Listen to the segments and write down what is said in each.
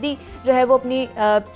जो है वो अपनी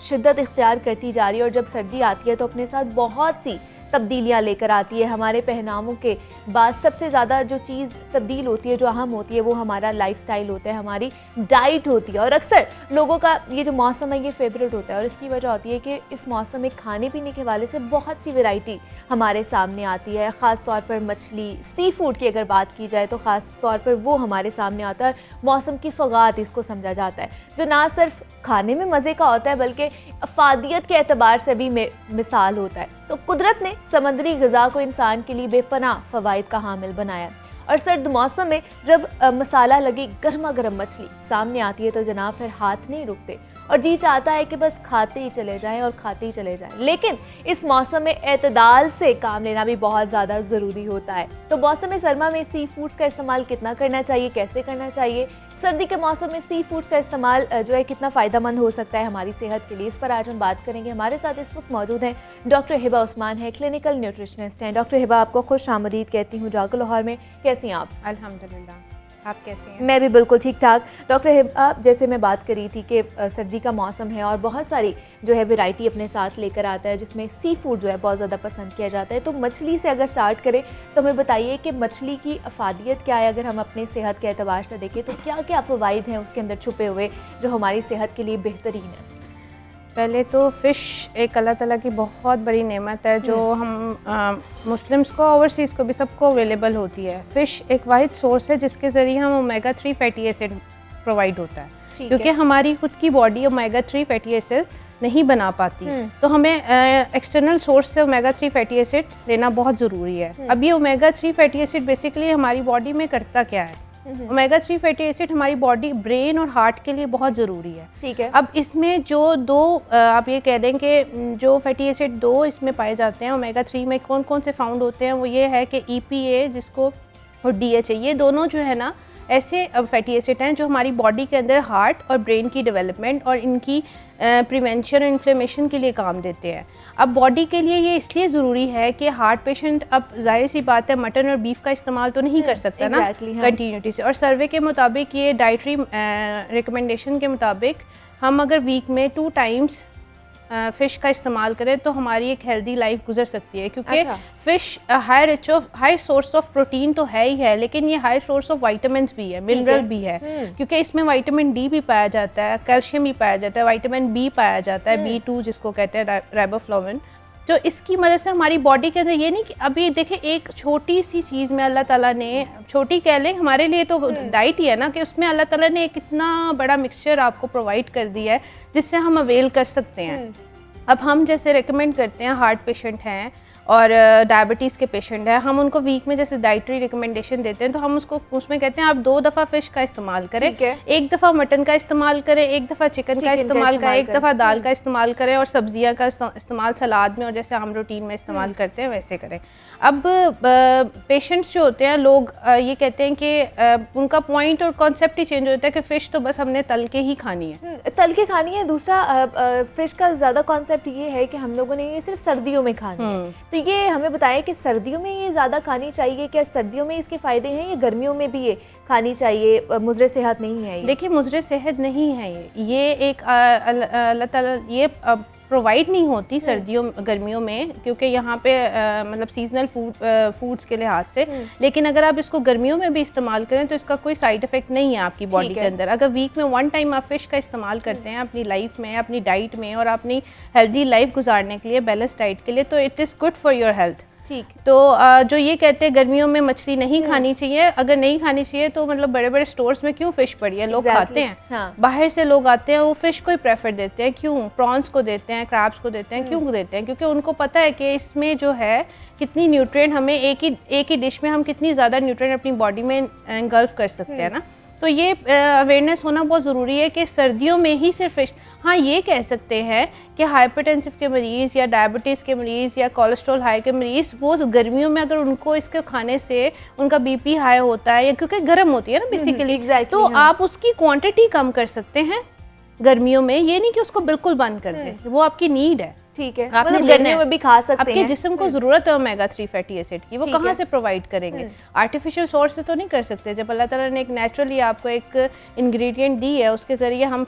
शिद्दत इख्तियार करती जा रही है और जब सर्दी आती है तो अपने साथ बहुत सी तब्दीलियाँ लेकर आती है। हमारे पहनावों के बाद सबसे ज़्यादा जो चीज़ तब्दील होती है, जो अहम होती है, वो हमारा लाइफस्टाइल होता है, हमारी डाइट होती है। और अक्सर लोगों का ये जो मौसम है ये फेवरेट होता है और इसकी वजह होती है कि इस मौसम में खाने पीने के वाले से बहुत सी वैरायटी हमारे सामने आती है। ख़ास तौर पर मछली, सी फूड की अगर बात की जाए तो ख़ास तौर पर वो हमारे सामने आता है। मौसम की सौगात इसको समझा जाता है, जो ना सिर्फ खाने में मज़े का होता है बल्कि अफादियत के एतबार से भी मिसाल होता है। तो कुदरत ने समंदरी ग़िज़ा को इंसान के लिए बेपनाह फ़वाइद का हामिल बनाया और सर्द मौसम में जब मसाला लगी गर्मा गर्म मछली सामने आती है तो जनाब फिर हाथ नहीं रुकते और जी चाहता है कि बस खाते ही चले जाएं और खाते ही चले जाएं। लेकिन इस मौसम में एतदाल से काम लेना भी बहुत ज़्यादा ज़रूरी होता है। तो मौसम सरमा में सी फूड्स का इस्तेमाल कितना करना चाहिए, कैसे करना चाहिए, सर्दी के मौसम में सी फूड्स का इस्तेमाल जो है कितना फ़ायदेमंद हो सकता है हमारी सेहत के लिए, इस पर आज हम बात करेंगे। हमारे साथ इस वक्त मौजूद हैं डॉक्टर हिबा उस्मान है, क्लिनिकल न्यूट्रिशनिस्ट हैं। डॉक्टर हिबा, आपको खुश आमदीद कहती हूँ जागो लाहौर में। कैसी हैं आप? अल्हम्दुलिल्लाह, आप कैसे हैं? मैं भी बिल्कुल ठीक ठाक। डॉक्टर हिबा, जैसे मैं बात करी थी कि सर्दी का मौसम है और बहुत सारी जो है वैरायटी अपने साथ लेकर आता है जिसमें सी फूड जो है बहुत ज़्यादा पसंद किया जाता है। तो मछली से अगर स्टार्ट करें तो हमें बताइए कि मछली की अफादियत क्या है, अगर हम अपने सेहत के एतबार से देखें तो क्या क्या फ़वाइद हैं उसके अंदर छुपे हुए जो हमारी सेहत के लिए बेहतरीन है? पहले तो फ़िश एक अल्लाह ताला की बहुत बड़ी नेमत है जो हम मुस्लिम्स को, ओवरसीज़ को भी सबको अवेलेबल होती है। फ़िश एक वाहिद सोर्स है जिसके ज़रिए हम ओमेगा 3 फैटी एसिड प्रोवाइड होता है, क्योंकि हमारी खुद की बॉडी ओमेगा 3 फैटी एसिड नहीं बना पाती, तो हमें एक्सटर्नल सोर्स से ओमेगा 3 फैटी एसिड लेना बहुत ज़रूरी है। अब ये ओमेगा 3 फैटी एसिड बेसिकली हमारी बॉडी में करता क्या है? ओमेगा 3 फैटी एसिड हमारी बॉडी, ब्रेन और हार्ट के लिए बहुत ज़रूरी है। ठीक है। अब इसमें जो दो आप ये कह दें कि जो फैटी एसिड दो इसमें पाए जाते हैं ओमेगा 3 में, कौन कौन से फाउंड होते हैं, वो ये है कि EPA जिसको और DHA, ये दोनों जो है ना ऐसे फैटी एसिड हैं जो हमारी बॉडी के अंदर हार्ट और ब्रेन की डेवलपमेंट और इनकी प्रिवेंशन और इन्फ्लेमेशन के लिए काम देते हैं। अब बॉडी के लिए ये इसलिए ज़रूरी है कि हार्ट पेशेंट, अब जाहिर सी बात है, मटन और बीफ का इस्तेमाल तो नहीं कर सकता ना कंटिन्यूटी से, और सर्वे के मुताबिक, ये डाइटरी रिकमेंडेशन के मुताबिक, हम अगर वीक में 2 टाइम्स फ़िश का इस्तेमाल करें तो हमारी एक हेल्दी लाइफ गुजर सकती है। क्योंकि fish high source of protein तो है ही है, लेकिन ये हाई सोर्स ऑफ विटामिन्स भी है, मिनरल भी है, क्योंकि इसमें विटामिन D भी पाया जाता है, कैल्शियम भी पाया जाता है, विटामिन B पाया जाता है, B2 जिसको कहते हैं राइबोफ्लाविन। तो इसकी मदद से हमारी बॉडी के अंदर, ये नहीं कि अभी देखें एक छोटी सी चीज़ में अल्लाह ताला ने, छोटी कह लें, हमारे लिए तो डाइट ही है ना, कि उसमें अल्लाह ताला ने एक इतना बड़ा मिक्सचर आपको प्रोवाइड कर दिया है जिससे हम अवेल कर सकते हैं। अब हम जैसे रेकमेंड करते हैं, हार्ट पेशेंट हैं और डायबिटीज़ के पेशेंट हैं, हम उनको वीक में जैसे डाइटरी रिकमेंडेशन देते हैं तो हम उसमें कहते हैं आप 2 दफ़ा फ़िश का इस्तेमाल करें, 1 दफ़ा मटन का इस्तेमाल करें, 1 दफ़ा चिकन का इस्तेमाल करें, 1 दफ़ा दाल का इस्तेमाल करें, और सब्जियां का इस्तेमाल सलाद में और जैसे हम रूटीन में इस्तेमाल करते हैं वैसे करें। अब पेशेंट्स जो होते हैं, लोग ये कहते हैं कि उनका पॉइंट और कॉन्सेप्ट ही चेंज होता है कि फ़िश तो बस हमने तल के ही खानी है, तल के खानी है। दूसरा, फ़िश का ज़्यादा कॉन्सेप्ट ये है कि हम लोगों ने ये सिर्फ सर्दियों में खानी है, तो ये हमें बताएं कि सर्दियों में ये ज़्यादा खानी चाहिए, क्या सर्दियों में इसके फ़ायदे हैं या गर्मियों में भी ये खानी चाहिए? मुज़र सेहत नहीं है ये? देखिए, मुज़र सेहत नहीं है ये एक अल्लाह ताला ये प्रोवाइड नहीं होती सर्दियों गर्मियों में, क्योंकि यहाँ पे मतलब सीजनल फूड्स के लिहाज से। लेकिन अगर आप इसको गर्मियों में भी इस्तेमाल करें तो इसका कोई साइड इफ़ेक्ट नहीं है आपकी बॉडी के अंदर। अगर वीक में 1 टाइम आप फ़िश का इस्तेमाल करते हैं अपनी लाइफ में, अपनी डाइट में, और अपनी हेल्दी लाइफ गुजारने के लिए, बैलेंस डाइट के लिए, तो it is good for your health. ठीक। तो जो ये कहते हैं गर्मियों में मछली नहीं खानी चाहिए, अगर नहीं खानी चाहिए तो मतलब बड़े बड़े स्टोर्स में क्यों फ़िश पड़ी है, लोग खाते हैं। हाँ। बाहर से लोग आते हैं, वो फ़िश को ही प्रेफर देते हैं, क्यों? प्रॉन्स को देते हैं, क्रैब्स को देते हैं, क्यों देते हैं? क्योंकि उनको पता है कि इसमें जो है कितनी न्यूट्रिएंट, हमें एक ही डिश में हम कितनी ज़्यादा न्यूट्रिएंट अपनी बॉडी में एंगल्फ कर सकते हैं ना। तो ये अवेयरनेस होना बहुत ज़रूरी है कि सर्दियों में ही सिर्फ फ़िश। हाँ, ये कह सकते हैं कि हाइपरटेंसिव के मरीज़ या डायबिटीज़ के मरीज़ या कोलेस्ट्रॉल हाई के मरीज़, वो गर्मियों में अगर उनको इसके खाने से उनका BP हाई होता है, या क्योंकि गर्म होती है ना बेसिकली, तो आप उसकी क्वांटिटी कम कर सकते हैं गर्मियों में। ये नहीं कि उसको बिल्कुल बंद कर दें, वो आपकी नीड है। ठीक है, आपने मतलब लेना गर्मियों है। में भी खा सकते आपके हैं। जिस्म को ज़रूरत है ओमेगा 3 फैटी एसिड की, वो ठीक कहाँ है। से प्रोवाइड करेंगे? आर्टिफिशियल सोर्स से तो नहीं कर सकते। जब अल्लाह ताला ने एक नेचुरली आपको एक इंग्रेडिएंट दी है, उसके ज़रिए हम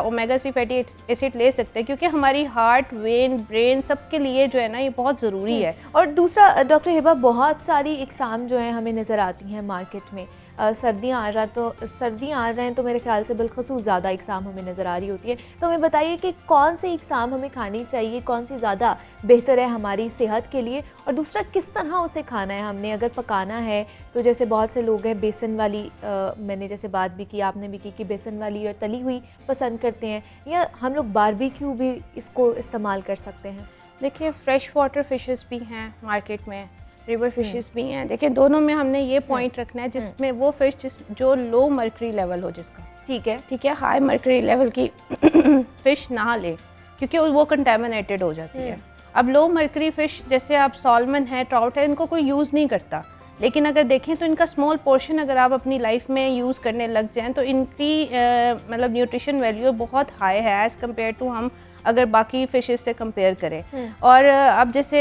ओमेगा 3 फैटी एसिड ले सकते हैं, क्योंकि हमारी हार्ट, वेन, ब्रेन सबके लिए जो है ना ये बहुत ज़रूरी है। और दूसरा डॉक्टर हिबा, बहुत सारी इकसाम जो हैं हमें नज़र आती हैं मार्केट में। सर्दियाँ आ जाएं तो मेरे ख्याल से बिलखसूस ज़्यादा इकसाम हमें नज़र आ रही होती है। तो हमें बताइए कि कौन सी इकसाम हमें खानी चाहिए, कौन सी ज़्यादा बेहतर है हमारी सेहत के लिए, और दूसरा किस तरह उसे खाना है हमने। अगर पकाना है तो जैसे बहुत से लोग हैं बेसन वाली, मैंने जैसे बात भी की, आपने भी की कि बेसन वाली और तली हुई पसंद करते हैं, या हम लोग बारबेक्यू भी इसको इस्तेमाल कर सकते हैं। देखिए फ्रेश वाटर फिशेस भी हैं मार्केट में, रिवर फिशेस भी हैं। देखिए दोनों में हमने ये पॉइंट रखना है जिसमें वो फिश जो लो मर्करी लेवल हो जिसका, ठीक है, हाई मर्करी लेवल की फ़िश ना ले, क्योंकि वो कंटेमिनेटेड हो जाती है। अब लो मर्करी फ़िश जैसे आप सॉल्मन है, ट्राउट है, इनको कोई यूज़ नहीं करता, लेकिन अगर देखें तो इनका स्मॉल पोर्शन अगर आप अपनी लाइफ में यूज़ करने लग जाएं तो इनकी मतलब न्यूट्रिशन वैल्यू बहुत हाई है एज़ कम्पेयर टू हम अगर बाकी फ़िशेस से कंपेयर करें। और अब जैसे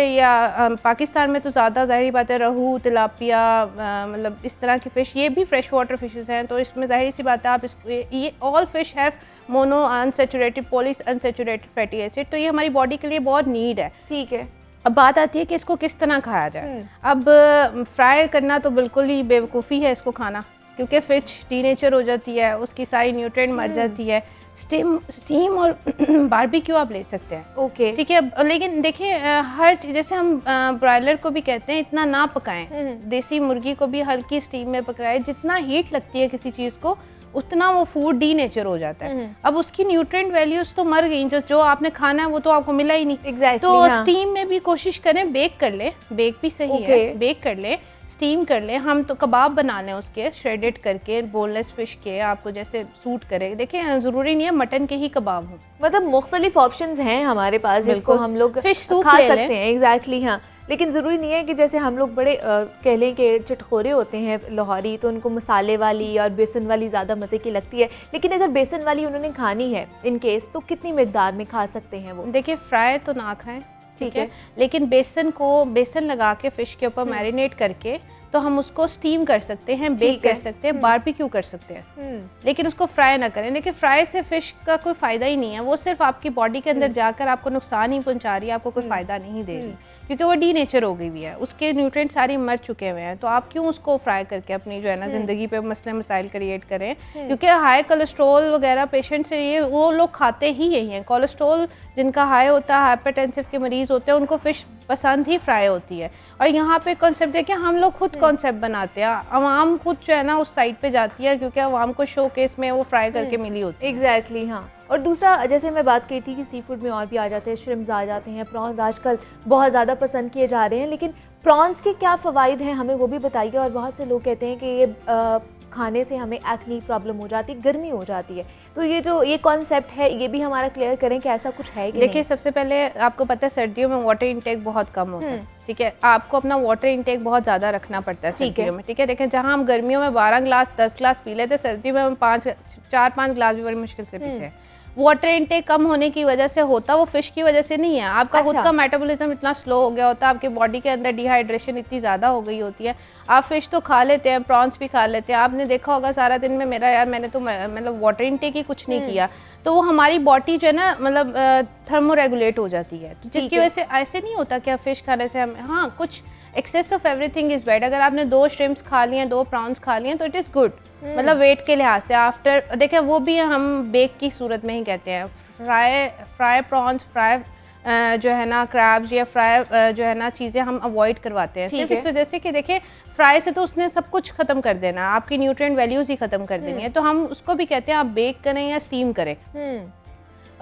पाकिस्तान में तो ज़्यादा ज़ाहिर बात है रहू, तिलापिया, मतलब इस तरह की फ़िश, ये भी फ्रेश वाटर फिशेस हैं, तो इसमें ज़ाहिर सी बात है आप ये all fish have mono unsaturated poly unsaturated fatty acid, तो ये हमारी बॉडी के लिए बहुत नीड है। ठीक है। अब बात आती है कि इसको किस तरह खाया जाए। अब फ्राई करना तो बिल्कुल ही बेवकूफ़ी है इसको खाना, क्योंकि फिश डीनेचर हो जाती है, उसकी सारी न्यूट्रिएंट मर जाती है। स्टीम और बारबेक्यू आप ले सकते हैं, ओके, ठीक है। लेकिन देखिए हर चीज़, जैसे हम ब्रॉयलर को भी कहते हैं इतना ना पकाएं, देसी मुर्गी को भी हल्की स्टीम में पकाएं। जितना हीट लगती है किसी चीज़ को उतना वो फूड डीनेचर हो जाता है। अब उसकी न्यूट्रिएंट वैल्यूज तो मर गई, जो आपने खाना है वो तो आपको मिला ही नहीं। Exactly, तो हाँ। स्टीम में भी कोशिश करें, बेक कर लें, बेक भी सही है, बेक कर लें, स्टीम कर लें। हम तो कबाब बना लें उसके श्रेडेड करके, बोनलेस फिश के, आपको जैसे सूट करे। देखिए ज़रूरी नहीं है मटन के ही कबाब हो, मतलब मुख्तलिफ ऑप्शंस हैं हमारे पास जिसको हम लोग फिश सूप खा ले सकते लें। हैं। एग्जैक्टली, हाँ। लेकिन ज़रूरी नहीं है कि जैसे हम लोग बड़े कह लें कि चटखोरे होते हैं लाहौरी, तो उनको मसाले वाली और बेसन वाली ज़्यादा मज़े की लगती है। लेकिन अगर बेसन वाली उन्होंने खानी है इन केस, तो कितनी मिकदार में खा सकते हैं वो? देखिए फ्राई तो ना खाएं, ठीक है, लेकिन बेसन लगा के फ़िश के ऊपर मैरिनेट करके तो हम उसको स्टीम कर सकते हैं, बेक कर सकते हैं, बारबेक्यू कर सकते हैं, लेकिन उसको फ्राई ना करें। देखिए फ्राई से फ़िश का कोई फ़ायदा ही नहीं है, वो सिर्फ आपकी बॉडी के अंदर जाकर आपको नुकसान ही पहुंचा रही है, आपको कोई फ़ायदा नहीं दे रही, क्योंकि वो डीनेचर हो गई हुई है, उसके न्यूट्रिएंट सारे मर चुके हुए हैं। तो आप क्यों उसको फ्राई करके अपनी जो है ना ज़िंदगी पे मसले मसाइल क्रिएट करें? क्योंकि हाई कोलेस्ट्रॉल वगैरह पेशेंट से ये वो लोग खाते ही यही हैं। कोलेस्ट्रॉल जिनका हाई होता है, हाइपरटेंसिव के मरीज़ होते हैं, उनको फ़िश पसंद ही फ्राई होती है। और यहाँ पे कॉन्सेप्ट देखिए, हम लोग खुद कॉन्सेप्ट बनाते हैं, अवाम खुद जो है ना उस साइड पे जाती है, क्योंकि अवाम को शोकेस में वो फ्राई करके मिली होती है। एग्जैक्टली, हाँ। और दूसरा, जैसे मैं बात की थी कि सी फूड में और भी आ जाते हैं, श्रिम्स आ जाते हैं, प्रॉन्स आजकल बहुत ज़्यादा पसंद किए जा रहे हैं, लेकिन प्रॉन्स के क्या फ़वाइद हैं हमें वो भी बताइए। और बहुत से लोग कहते हैं कि ये खाने से हमें एक्नी प्रॉब्लम हो जाती है, गर्मी हो जाती है, तो ये कॉन्सेप्ट है, ये भी हमारा क्लियर करें कि ऐसा कुछ है कि देखिए सबसे पहले आपको पता है सर्दियों में वाटर इंटेक बहुत कम होता है, ठीक है। आपको अपना वाटर इंटेक बहुत ज़्यादा रखना पड़ता है सर्दियों में, ठीक है। देखें जहाँ हम गर्मियों में 12 ग्लास 10 ग्लास पी लेते, सर्दियों में हम 4-5 ग्लास भी बड़ी मुश्किल से पीते हैं। वाटर इंटेक कम होने की वजह से होता, वो फिश की वजह से नहीं है। आपका खुद का मेटाबॉलिज्म इतना स्लो हो गया होता है, आपकी बॉडी के अंदर डिहाइड्रेशन इतनी ज़्यादा हो गई होती है। आप फिश तो खा लेते हैं, प्रॉन्स भी खा लेते हैं, आपने देखा होगा सारा दिन में मेरा यार मैंने तो मतलब वाटर इंटेक ही कुछ नहीं किया, तो वो हमारी बॉडी जो है ना मतलब थर्मो रेगुलेट हो जाती है। तो जिसकी वजह से ऐसे नहीं होता कि फिश खाने से हम, हाँ कुछ excess of everything is bad. अगर आपने 2 श्रिम्स खा लिए, 2 प्रॉन्स खा लिए, तो इट इज़ गुड, मतलब वेट के लिहाज से। आफ्टर देखिए वो भी हम बेक की सूरत में ही कहते हैं, फ्राई प्रॉन्स, फ्राई जो है ना क्रैब्स या फ्राई जो है ना चीज़ें हम अवॉइड करवाते हैं, सिर्फ इस वजह से कि देखिए फ्राई से तो उसने सब कुछ ख़त्म कर देना, आपकी न्यूट्रिएंट वैल्यूज़ ही ख़त्म कर देनी है। तो हम उसको भी कहते हैं आप बेक करें या स्टीम करें।